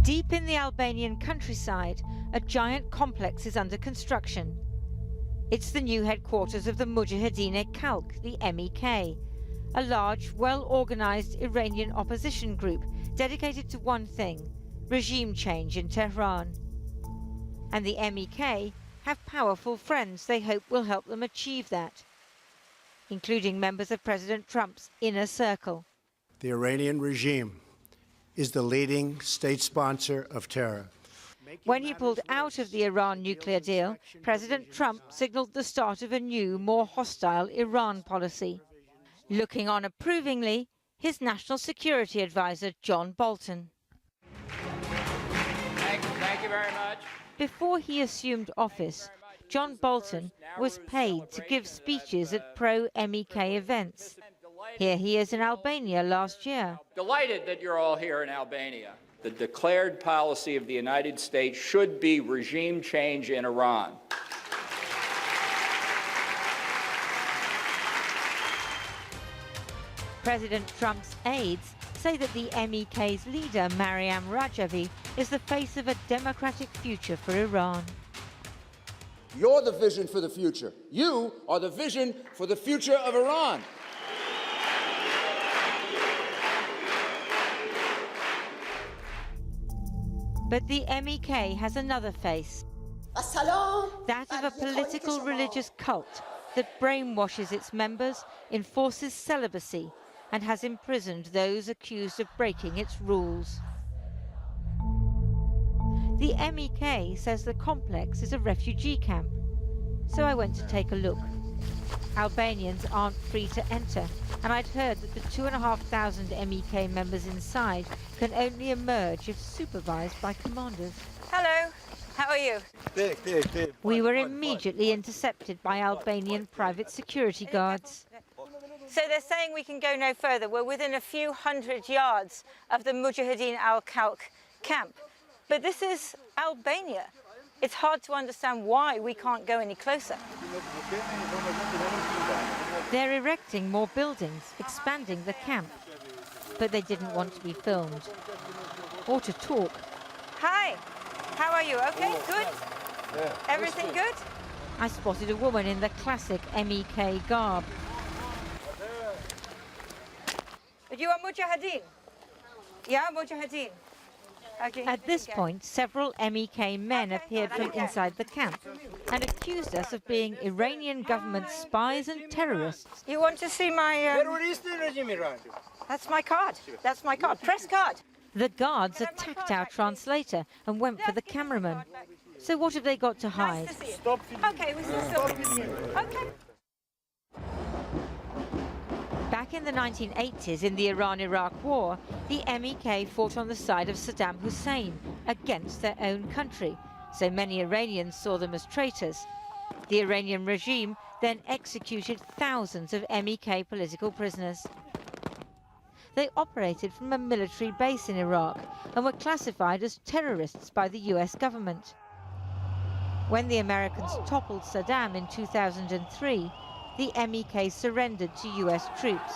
Deep in the Albanian countryside, a giant complex is under construction. It's the new headquarters of the Mojahedin Khalq, the MEK, a large, well-organized Iranian opposition group dedicated to one thing: regime change in Tehran. And the MEK have powerful friends they hope will help them achieve that, including members of President Trump's inner circle. The Iranian regime is the leading state sponsor of terror. When he pulled out of the Iran nuclear deal, President Trump signaled the start of a new, more hostile Iran policy. Looking on approvingly, his national security advisor, John Bolton. Thank you very much. Before he assumed office, John Bolton was paid to give speeches at pro-MEK events. Here he is in Albania last year. Delighted that you're all here in Albania. The declared policy of the United States should be regime change in Iran. President Trump's aides say that the MEK's leader, Maryam Rajavi, is the face of a democratic future for Iran. You're the vision for the future. You are the vision for the future of Iran. But the MEK has another face, that of a political religious cult that brainwashes its members, enforces celibacy, and has imprisoned those accused of breaking its rules. The MEK says the complex is a refugee camp, so I went to take a look. Albanians aren't free to enter, and I'd heard that the 2,500 MEK members inside can only emerge if supervised by commanders. Hello, how are you? We were immediately intercepted by Albanian private security guards. So they're saying we can go no further. We're within a few hundred yards of the Mojahedin al-Khalq camp. But this is Albania. It's hard to understand why we can't go any closer. They're erecting more buildings, expanding the camp. But they didn't want to be filmed or to talk. Hi, how are you? Okay, good? Everything good? I spotted a woman in the classic MEK garb. You are Mojahedin? Yeah, Mojahedin. Okay. At this point, several MEK men appeared from inside the camp and accused us of being Iranian government spies and terrorists. You want to see my... That's my card. That's my card. Press card. The guards attacked our translator and went for the cameraman. So what have they got to hide? Nice to see you. Okay, we still Okay. Back in the 1980s, in the Iran-Iraq war, the MEK fought on the side of Saddam Hussein against their own country, so many Iranians saw them as traitors. The Iranian regime then executed thousands of MEK political prisoners. They operated from a military base in Iraq and were classified as terrorists by the US government. When the Americans toppled Saddam in 2003, the MEK surrendered to US troops,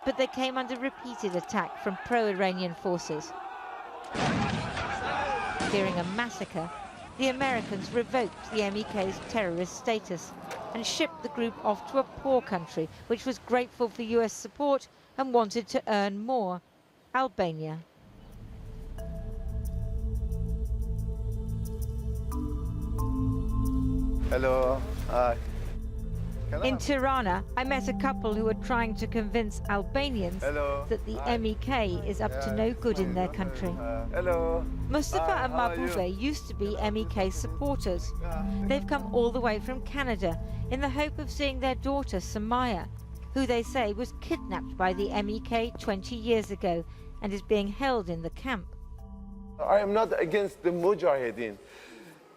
but they came under repeated attack from pro-Iranian forces. Fearing a massacre, the Americans revoked the MEK's terrorist status and shipped the group off to a poor country which was grateful for US support and wanted to earn more: Albania. Hello. Hi. In Tirana, I met a couple who were trying to convince Albanians that the MEK is up to no good in their country. Hello. Mustafa and Mahbube used to be MEK supporters. They've come all the way from Canada in the hope of seeing their daughter Samaya, who they say was kidnapped by the MEK 20 years ago and is being held in the camp. I am not against the Mujahedin.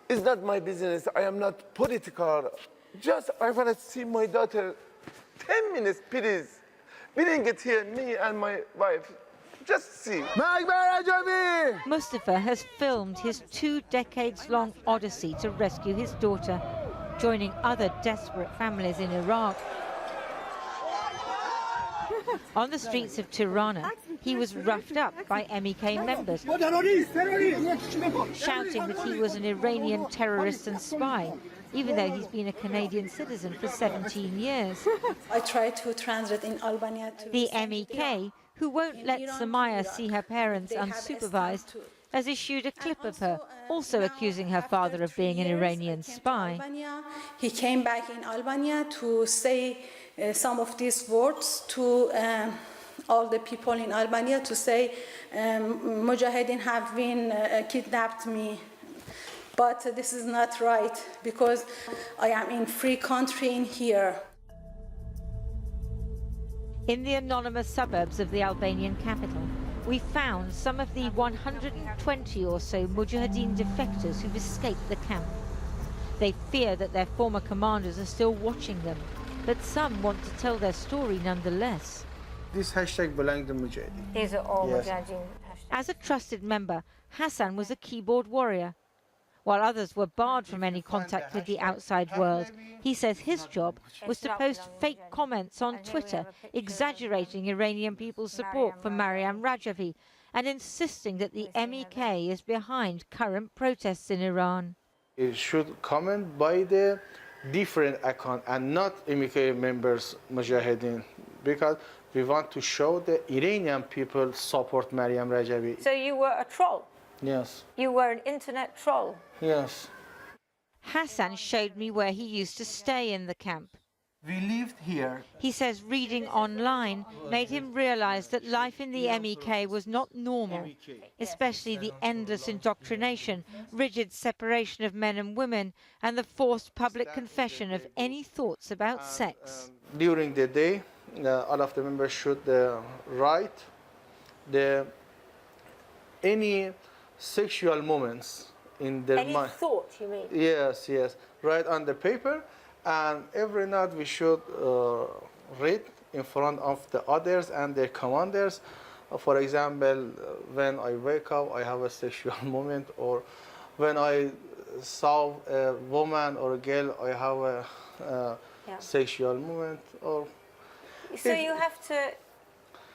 It's not my business. I am not political. Just, I want to see my daughter. 10 minutes, please. Bring it here, me and my wife. Just see. Mustafa has filmed his 2 decades-long odyssey to rescue his daughter, joining other desperate families in Iraq. On the streets of Tirana, he was roughed up by MEK members, shouting that he was an Iranian terrorist and spy, even though he's been a Canadian citizen for 17 years. I try to translate in Albania. The MEK, who won't let Samaya see her parents unsupervised, has issued a clip of her, also accusing her father of being an Iranian spy. He came back in Albania to say some of these words to all the people in Albania, to say, Mojahedin have been kidnapped me. But this is not right, because I am in free country in here. In the anonymous suburbs of the Albanian capital, we found some of the 120 or so Mojahedin defectors who've escaped the camp. They fear that their former commanders are still watching them, but some want to tell their story nonetheless. This hashtag belongs to Mujahedin. These are all Yes. Mujahedin. As a trusted member, Hassan was a keyboard warrior. While others were barred from any contact with the outside world, he says his job was to post fake comments on Twitter, exaggerating Iranian people's support for Maryam Rajavi and insisting that the MEK is behind current protests in Iran. It should comment by the different account and not MEK members Mujahedin, because we want to show the Iranian people support Maryam Rajavi. So you were a troll? Yes. You were an internet troll? Yes. Hassan showed me where he used to stay in the camp. We lived here. He says reading online made him realize that life in the MEK was not normal, especially the endless indoctrination, rigid separation of men and women, and the forced public confession of any thoughts about sex. During the day, all of the members should write any sexual moments in their Any mind. thought, you mean? Yes, yes. Write on the paper, and every night we should read in front of the others and their commanders. For example, when I wake up, I have a sexual moment, or when I saw a woman or a girl, I have a sexual moment. Or So you have to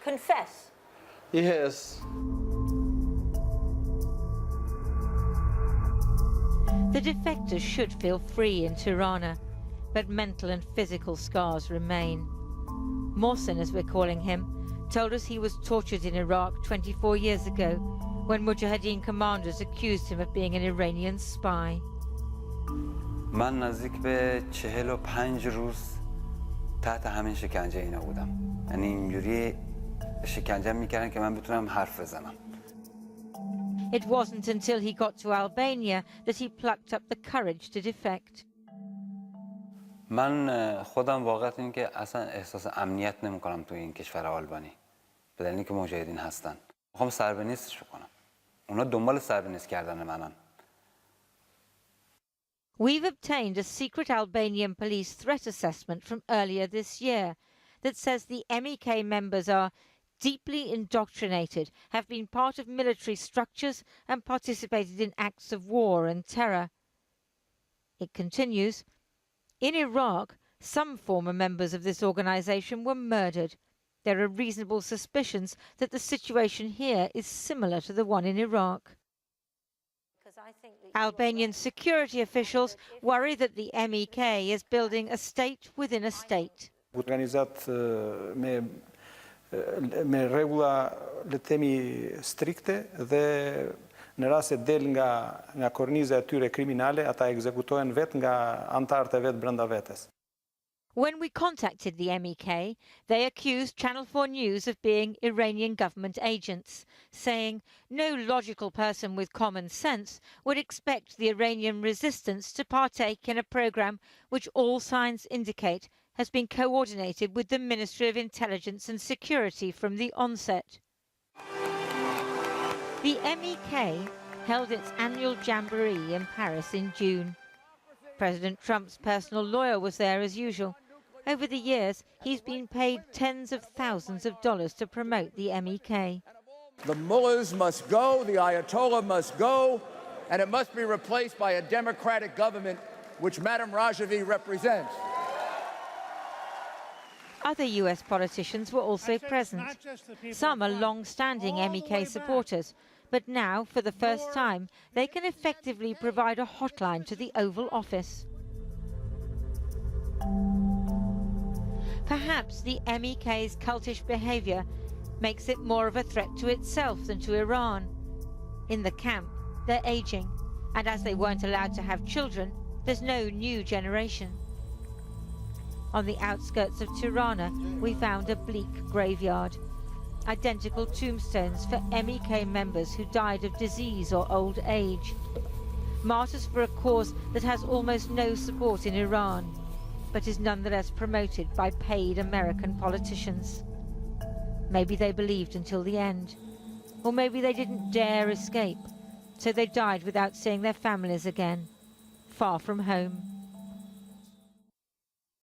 confess? yes. The defectors should feel free in Tirana, but mental and physical scars remain. Mohsen, as we're calling him, told us he was tortured in Iraq 24 years ago when Mujahedin commanders accused him of being an Iranian spy. من نزدیک به 45 روز تحت همین شکنجه اینا بودم. یعنی اینجوری شکنجه میکردن که من بتونم حرف بزنم. It wasn't until he got to Albania that he plucked up the courage to defect. من خودم واقعیت این که اصلا احساس امنیت نمی‌کنم تو این کشور آلبانی. به دلیلی که مجاهدین هستن. میخوام سربنیستش کنم. اونا دنبال سربنیست کردن منن. We've obtained a secret Albanian police threat assessment from earlier this year that says the MEK members are deeply indoctrinated, have been part of military structures and participated in acts of war and terror. It continues, in Iraq, some former members of this organization were murdered. There are reasonable suspicions that the situation here is similar to the one in Iraq. Albanian security officials worry that the MEK is building a state within a state. Organizat me rregulla le të themi strikte dhe në rast se del nga korniza e tyre kriminale, ata ekzekutohen vetë nga antarët e vetë brenda vetes. When we contacted the MEK, they accused Channel 4 News of being Iranian government agents, saying no logical person with common sense would expect the Iranian resistance to partake in a program which all signs indicate has been coordinated with the Ministry of Intelligence and Security from the onset. The MEK held its annual jamboree in Paris in June. President Trump's personal lawyer was there as usual. Over the years, he's been paid tens of thousands of dollars to promote the MEK. The mullahs must go, the Ayatollah must go, and it must be replaced by a democratic government which Madam Rajavi represents. Other US politicians were also present. Some are long-standing MEK supporters, but now, for the first time, they can effectively provide a hotline to the Oval Office. Perhaps the MEK's cultish behaviour makes it more of a threat to itself than to Iran. In the camp, they're aging, and as they weren't allowed to have children, there's no new generation. On the outskirts of Tirana, we found a bleak graveyard. Identical tombstones for MEK members who died of disease or old age. Martyrs for a cause that has almost no support in Iran, but is nonetheless promoted by paid American politicians. Maybe they believed until the end, or maybe they didn't dare escape, so they died without seeing their families again, far from home.